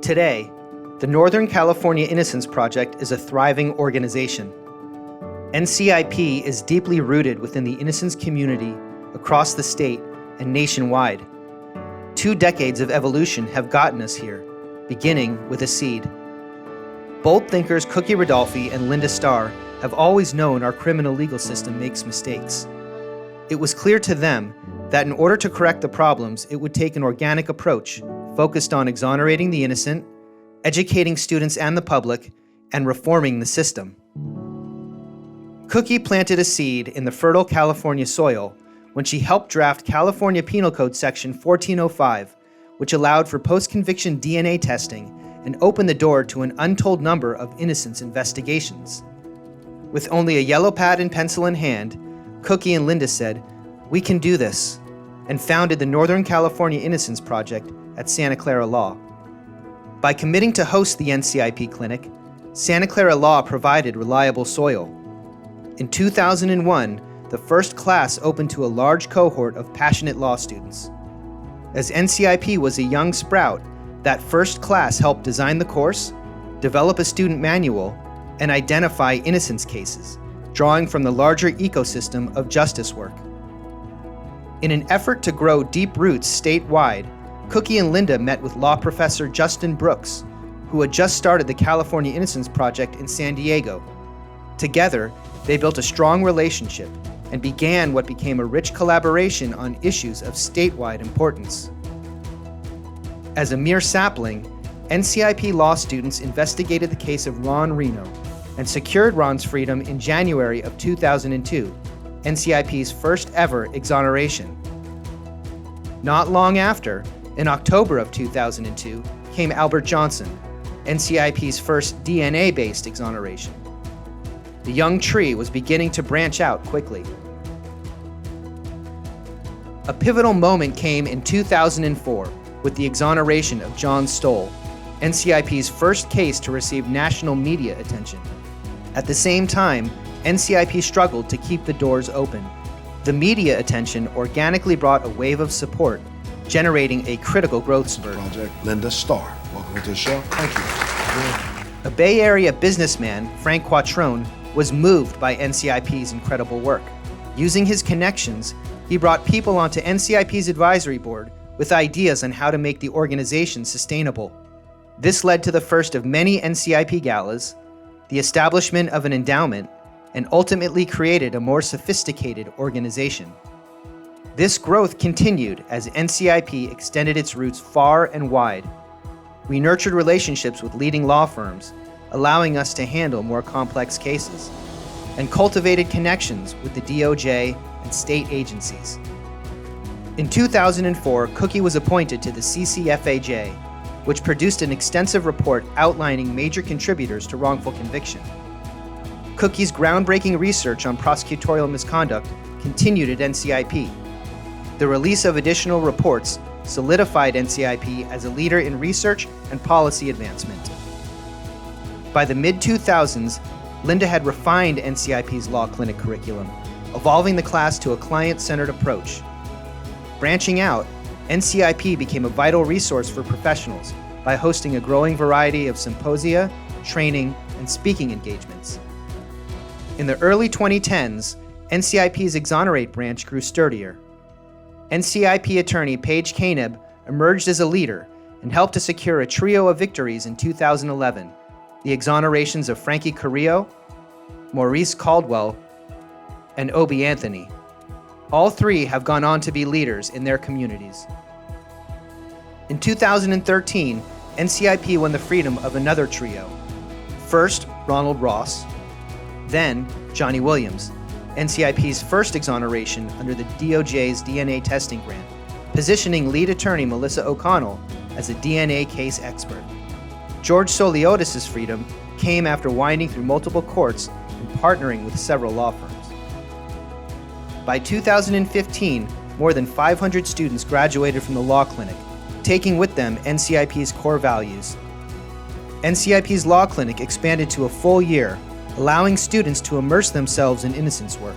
Today, the Northern California Innocence Project is a thriving organization. NCIP is deeply rooted within the innocence community across the state and nationwide. 2 decades of evolution have gotten us here, beginning with a seed. Bold thinkers Cookie Rodolphe and Linda Starr have always known our criminal legal system makes mistakes. It was clear to them that in order to correct the problems, it would take an organic approach focused on exonerating the innocent, educating students and the public, and reforming the system. Cookie planted a seed in the fertile California soil when she helped draft California Penal Code Section 1405, which allowed for post-conviction DNA testing and opened the door to an untold number of innocence investigations. With only a yellow pad and pencil in hand, Cookie and Linda said, "We can do this," and founded the Northern California Innocence Project at Santa Clara Law. By committing to host the NCIP clinic, Santa Clara Law provided reliable soil. In 2001, the first class opened to a large cohort of passionate law students. As NCIP was a young sprout, that first class helped design the course, develop a student manual, and identify innocence cases, drawing from the larger ecosystem of justice work. In an effort to grow deep roots statewide, Cookie and Linda met with law professor Justin Brooks, who had just started the California Innocence Project in San Diego. Together, they built a strong relationship and began what became a rich collaboration on issues of statewide importance. As a mere sapling, NCIP law students investigated the case of Ron Reno and secured Ron's freedom in January of 2002, NCIP's first ever exoneration. Not long after, in October of 2002, came Albert Johnson, NCIP's first DNA-based exoneration. The young tree was beginning to branch out quickly. A pivotal moment came in 2004 with the exoneration of John Stoll, NCIP's first case to receive national media attention. At the same time, NCIP struggled to keep the doors open. The media attention organically brought a wave of support, generating a critical growth spurt. Project Linda Starr, welcome to the show. Thank you. A Bay Area businessman, Frank Quattrone, was moved by NCIP's incredible work. Using his connections, he brought people onto NCIP's advisory board with ideas on how to make the organization sustainable. This led to the first of many NCIP galas, the establishment of an endowment, and ultimately created a more sophisticated organization. This growth continued as NCIP extended its roots far and wide. We nurtured relationships with leading law firms, allowing us to handle more complex cases, and cultivated connections with the DOJ and state agencies. In 2004, Cookie was appointed to the CCFAJ, which produced an extensive report outlining major contributors to wrongful conviction. Cookie's groundbreaking research on prosecutorial misconduct continued at NCIP. The release of additional reports solidified NCIP as a leader in research and policy advancement. By the mid-2000s, Linda had refined NCIP's law clinic curriculum, evolving the class to a client-centered approach. Branching out, NCIP became a vital resource for professionals by hosting a growing variety of symposia, training, and speaking engagements. In the early 2010s, NCIP's Exonerate branch grew sturdier. NCIP attorney Paige Caneb emerged as a leader and helped to secure a trio of victories in 2011, the exonerations of Frankie Carrillo, Maurice Caldwell, and Obie Anthony. All 3 have gone on to be leaders in their communities. In 2013, NCIP won the freedom of another trio. First, Ronald Ross, then Johnny Williams, NCIP's first exoneration under the DOJ's DNA testing grant, positioning lead attorney Melissa O'Connell as a DNA case expert. George Soliotis' freedom came after winding through multiple courts and partnering with several law firms. By 2015, more than 500 students graduated from the law clinic, taking with them NCIP's core values. NCIP's law clinic expanded to a full year, allowing students to immerse themselves in innocence work.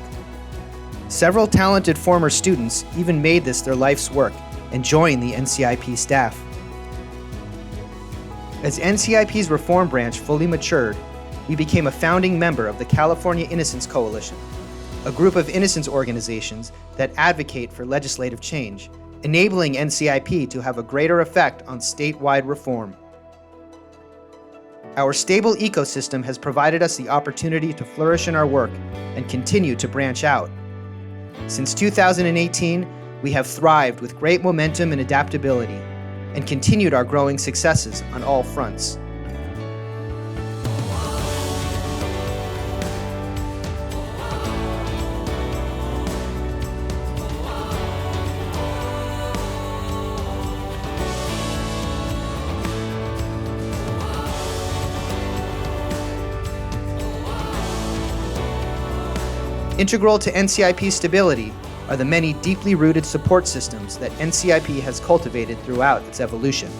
Several talented former students even made this their life's work and joined the NCIP staff. As NCIP's reform branch fully matured, we became a founding member of the California Innocence Coalition, a group of innocence organizations that advocate for legislative change, enabling NCIP to have a greater effect on statewide reform. Our stable ecosystem has provided us the opportunity to flourish in our work and continue to branch out. Since 2018, we have thrived with great momentum and adaptability, and continued our growing successes on all fronts. Integral to NCIP's stability are the many deeply rooted support systems that NCIP has cultivated throughout its evolution.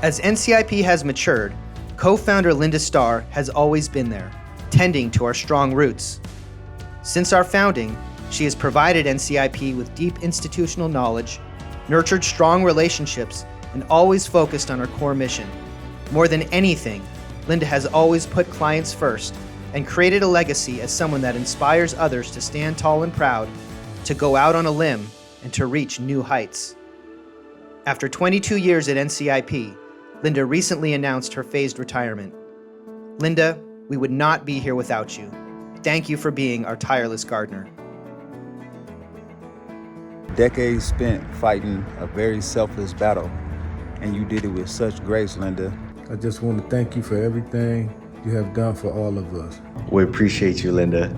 As NCIP has matured, co-founder Linda Starr has always been there, tending to our strong roots. Since our founding, she has provided NCIP with deep institutional knowledge, nurtured strong relationships, and always focused on our core mission. More than anything, Linda has always put clients first and created a legacy as someone that inspires others to stand tall and proud, to go out on a limb, and to reach new heights. After 22 years at NCIP, Linda recently announced her phased retirement. Linda, we would not be here without you. Thank you for being our tireless gardener. Decades spent fighting a very selfless battle, and you did it with such grace, Linda. I just want to thank you for everything you have done for all of us. We appreciate you, Linda.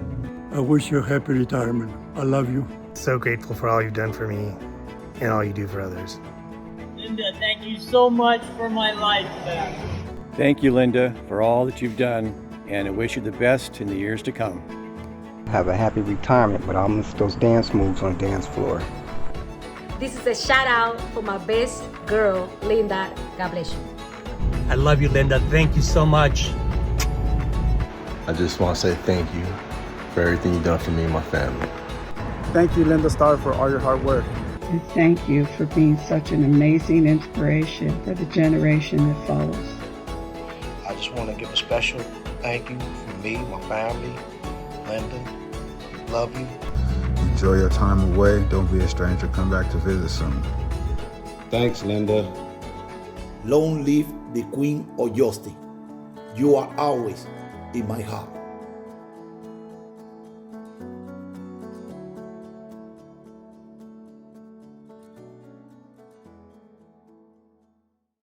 I wish you a happy retirement. I love you. So grateful for all you've done for me and all you do for others. Linda, thank you so much for my life back. Thank you, Linda, for all that you've done, and I wish you the best in the years to come. Have a happy retirement, but I'll miss those dance moves on the dance floor. This is a shout out for my best girl, Linda. God bless you. I love you, Linda. Thank you so much. I just want to say thank you for everything you've done for me and my family. Thank you, Linda Starr, for all your hard work. And thank you for being such an amazing inspiration for the generation that follows. I just want to give a special thank you from me, my family, Linda. Love you. Enjoy your time away. Don't be a stranger. Come back to visit soon. Thanks, Linda. Long live the Queen of Justice. You are always in my heart.